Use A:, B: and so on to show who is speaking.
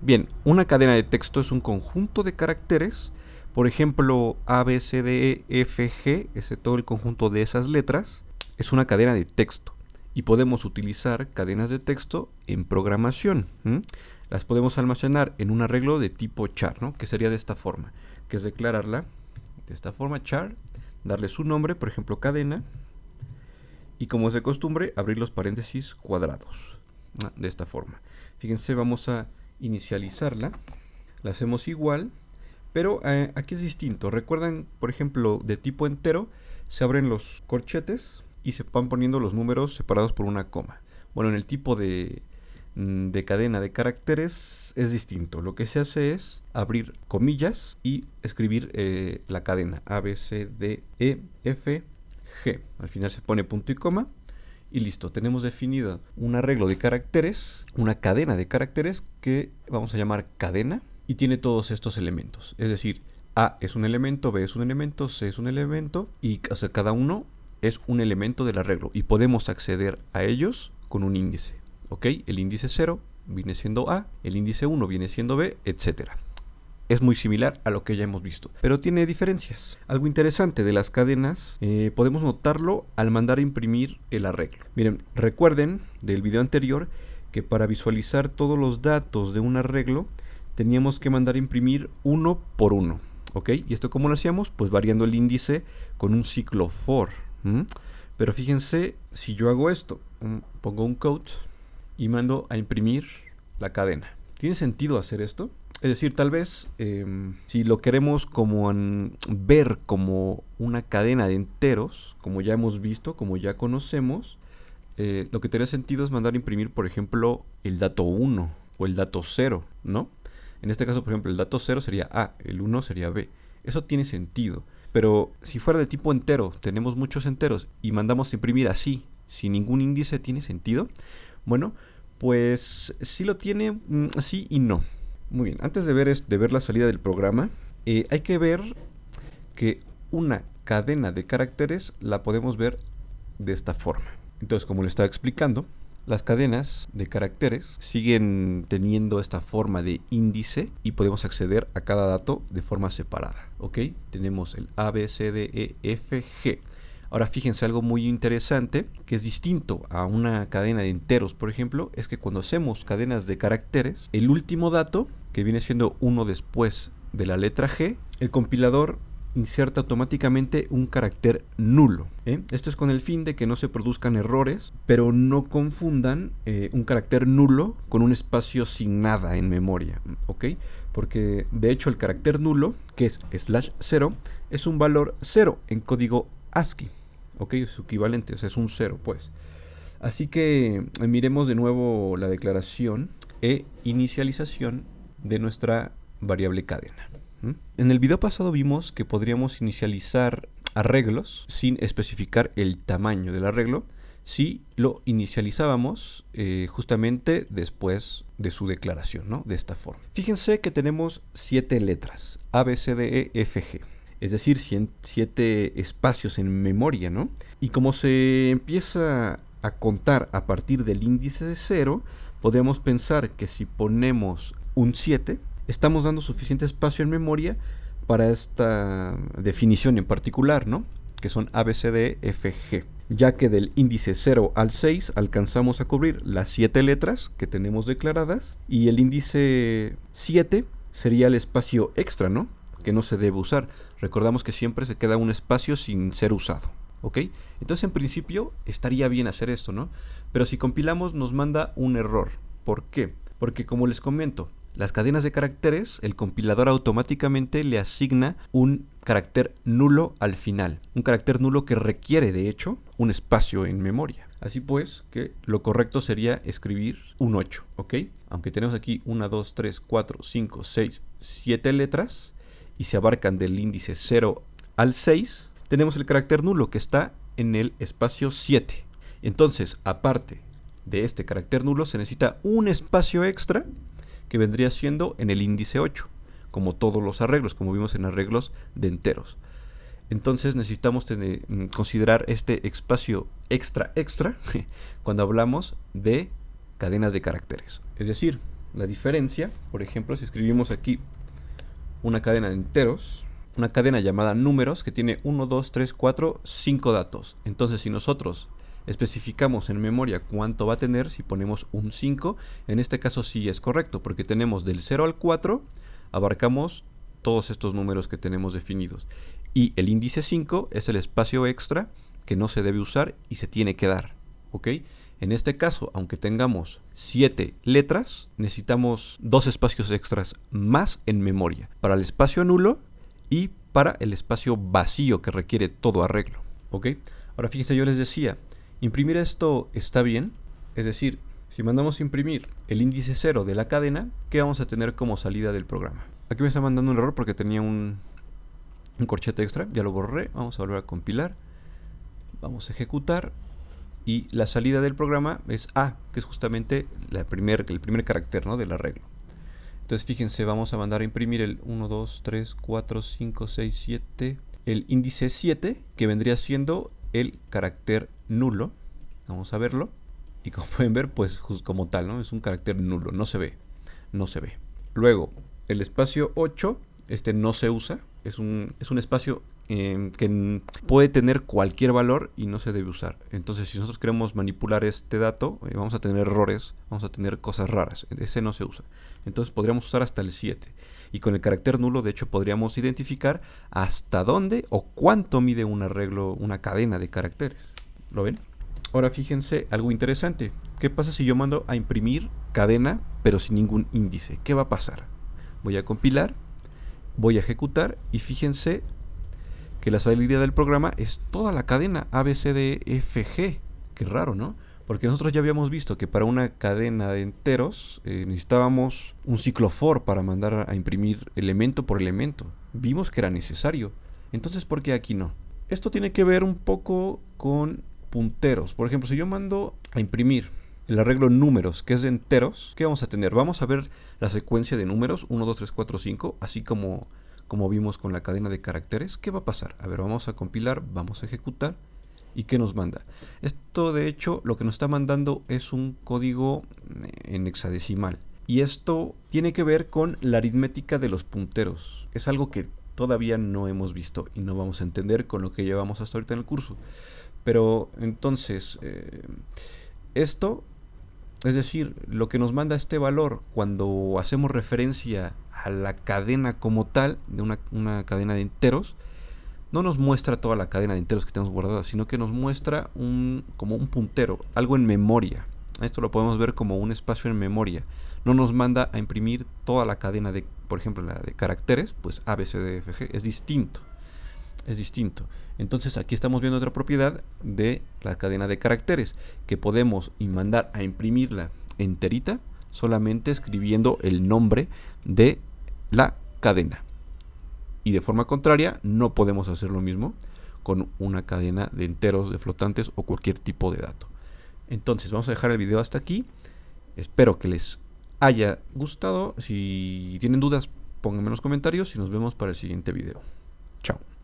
A: Bien, una cadena de texto es un conjunto de caracteres. Por ejemplo, A, B, C, D, E, F, G, ese todo el conjunto de esas letras, es una cadena de texto. Y podemos utilizar cadenas de texto en programación. Las podemos almacenar en un arreglo de tipo char, ¿no? Que sería de esta forma, que es declararla de esta forma, char, darle su nombre, por ejemplo, cadena, y como es de costumbre, abrir los paréntesis cuadrados, ¿no? De esta forma. Fíjense, vamos a inicializarla, la hacemos igual, pero aquí es distinto. Recuerdan, por ejemplo, de tipo entero, se abren los corchetes y se van poniendo los números separados por una coma. Bueno, en el tipo de cadena de caracteres es distinto. Lo que se hace es abrir comillas y escribir la cadena A, B, C, D, E, F, G. Al final se pone punto y coma y listo. Tenemos definido un arreglo de caracteres, una cadena de caracteres que vamos a llamar cadena y tiene todos estos elementos. Es decir, A es un elemento, B es un elemento, C es un elemento y o sea, cada uno es un elemento del arreglo y podemos acceder a ellos con un índice. ¿Ok? El índice 0 viene siendo A, el índice 1 viene siendo B, etcétera. Es muy similar a lo que ya hemos visto, pero tiene diferencias. Algo interesante de las cadenas, podemos notarlo al mandar a imprimir el arreglo. Miren, recuerden del video anterior que para visualizar todos los datos de un arreglo teníamos que mandar a imprimir uno por uno. ¿Ok? ¿Y esto cómo lo hacíamos? Pues variando el índice con un ciclo for. Pero fíjense, si yo hago esto, pongo un quote y mando a imprimir la cadena. ¿Tiene sentido hacer esto? Es decir, tal vez si lo queremos como ver como una cadena de enteros, como ya hemos visto, como ya conocemos, lo que tendría sentido es mandar a imprimir, por ejemplo, el dato 1 o el dato 0, ¿no? En este caso, por ejemplo, el dato 0 sería A, el 1 sería B. Eso tiene sentido. Pero si fuera de tipo entero, tenemos muchos enteros y mandamos a imprimir así, sin ningún índice, ¿tiene sentido? Bueno, pues sí lo tiene, sí y no. Muy bien, antes de ver la salida del programa, hay que ver que una cadena de caracteres la podemos ver de esta forma. Entonces, como le estaba explicando, las cadenas de caracteres siguen teniendo esta forma de índice y podemos acceder a cada dato de forma separada. ¿Ok? Tenemos el A, B, C, D, E, F, G. Ahora fíjense algo muy interesante que es distinto a una cadena de enteros, por ejemplo, es que cuando hacemos cadenas de caracteres, el último dato, que viene siendo uno después de la letra G, el compilador inserta automáticamente un carácter nulo. Esto es con el fin de que no se produzcan errores, pero no confundan un carácter nulo con un espacio sin nada en memoria. ¿Ok? Porque de hecho el carácter nulo, que es /0, es un valor 0 en código ASCII. ¿Ok? Su equivalente, o sea, es un 0, pues. Así que miremos de nuevo la declaración e inicialización de nuestra variable cadena. En el video pasado vimos que podríamos inicializar arreglos sin especificar el tamaño del arreglo si lo inicializábamos justamente después de su declaración, ¿no? De esta forma. Fíjense que tenemos 7 letras, A, B, C, D, E, F, G. Es decir, 7 espacios en memoria, ¿no? Y como se empieza a contar a partir del índice de 0, podemos pensar que si ponemos un 7, estamos dando suficiente espacio en memoria para esta definición en particular, ¿no? Que son A, B, C, D, F, G. Ya que del índice 0 al 6 alcanzamos a cubrir las 7 letras que tenemos declaradas y el índice 7 sería el espacio extra, ¿no? Que no se debe usar. Recordamos que siempre se queda un espacio sin ser usado. ¿Ok? Entonces en principio estaría bien hacer esto, ¿no? Pero si compilamos nos manda un error. ¿Por qué? Porque como les comento, las cadenas de caracteres, el compilador automáticamente le asigna un carácter nulo al final. Un carácter nulo que requiere, de hecho, un espacio en memoria. Así pues, que lo correcto sería escribir un 8, ¿ok? Aunque tenemos aquí 1, 2, 3, 4, 5, 6, 7 letras y se abarcan del índice 0 al 6, tenemos el carácter nulo que está en el espacio 7. Entonces, aparte de este carácter nulo, se necesita un espacio extra que vendría siendo en el índice 8, como todos los arreglos, como vimos en arreglos de enteros. Entonces necesitamos considerar este espacio extra cuando hablamos de cadenas de caracteres. Es decir, La diferencia, por ejemplo, si escribimos aquí una cadena de enteros, una cadena llamada números que tiene 1, 2, 3, 4, 5 datos. Entonces, si nosotros especificamos en memoria cuánto va a tener, si ponemos un 5, en este caso sí es correcto, porque tenemos del 0 al 4, abarcamos todos estos números que tenemos definidos. Y el índice 5 es el espacio extra que no se debe usar y se tiene que dar. ¿Ok? En este caso, aunque tengamos 7 letras, necesitamos 2 espacios extras más en memoria, para el espacio nulo y para el espacio vacío que requiere todo arreglo. ¿Ok? Ahora fíjense, yo les decía, imprimir esto está bien, es decir, si mandamos imprimir el índice 0 de la cadena, ¿qué vamos a tener como salida del programa? Aquí me está mandando un error porque tenía un corchete extra, ya lo borré, vamos a volver a compilar, vamos a ejecutar. Y la salida del programa es A, que es justamente el primer carácter, ¿no?, del arreglo. Entonces fíjense, vamos a mandar a imprimir el 1, 2, 3, 4, 5, 6, 7, el índice 7, que vendría siendo el carácter nulo. Vamos a verlo. Y como pueden ver, pues como tal, ¿no?, es un carácter nulo, no se ve. No se ve. Luego, el espacio 8, este no se usa, es un espacio que puede tener cualquier valor y no se debe usar. Entonces, si nosotros queremos manipular este dato, vamos a tener errores, vamos a tener cosas raras. Ese no se usa. Entonces, podríamos usar hasta el 7. Y con el carácter nulo, de hecho, podríamos identificar hasta dónde o cuánto mide un arreglo, una cadena de caracteres. ¿Lo ven? Ahora fíjense algo interesante. ¿Qué pasa si yo mando a imprimir cadena pero sin ningún índice? ¿Qué va a pasar? Voy a compilar, voy a ejecutar y fíjense que la salida del programa es toda la cadena ABCDFG. Qué raro, ¿no? Porque nosotros ya habíamos visto que para una cadena de enteros necesitábamos un ciclo for para mandar a imprimir elemento por elemento. Vimos que era necesario. Entonces, ¿por qué aquí no? Esto tiene que ver un poco con punteros. Por ejemplo, si yo mando a imprimir el arreglo números, que es de enteros, ¿qué vamos a tener? Vamos a ver la secuencia de números, 1, 2, 3, 4, 5, así como vimos con la cadena de caracteres. ¿Qué va a pasar? A ver, vamos a compilar, vamos a ejecutar. ¿Y qué nos manda? Esto, de hecho, lo que nos está mandando es un código en hexadecimal. Y esto tiene que ver con la aritmética de los punteros. Es algo que todavía no hemos visto y no vamos a entender con lo que llevamos hasta ahorita en el curso. Pero entonces, esto, es decir, lo que nos manda este valor cuando hacemos referencia a la cadena como tal, de una cadena de enteros, no nos muestra toda la cadena de enteros que tenemos guardada, sino que nos muestra como un puntero, algo en memoria. Esto lo podemos ver como un espacio en memoria. No nos manda a imprimir toda la cadena de, por ejemplo, la de caracteres, pues A, B, C, D, F, G, es distinto. Es distinto. Entonces aquí estamos viendo otra propiedad de la cadena de caracteres, que podemos mandar a imprimirla enterita solamente escribiendo el nombre de la cadena. Y de forma contraria, no podemos hacer lo mismo con una cadena de enteros, de flotantes o cualquier tipo de dato. Entonces vamos a dejar el video hasta aquí. Espero que les haya gustado. Si tienen dudas, pónganme en los comentarios y nos vemos para el siguiente video.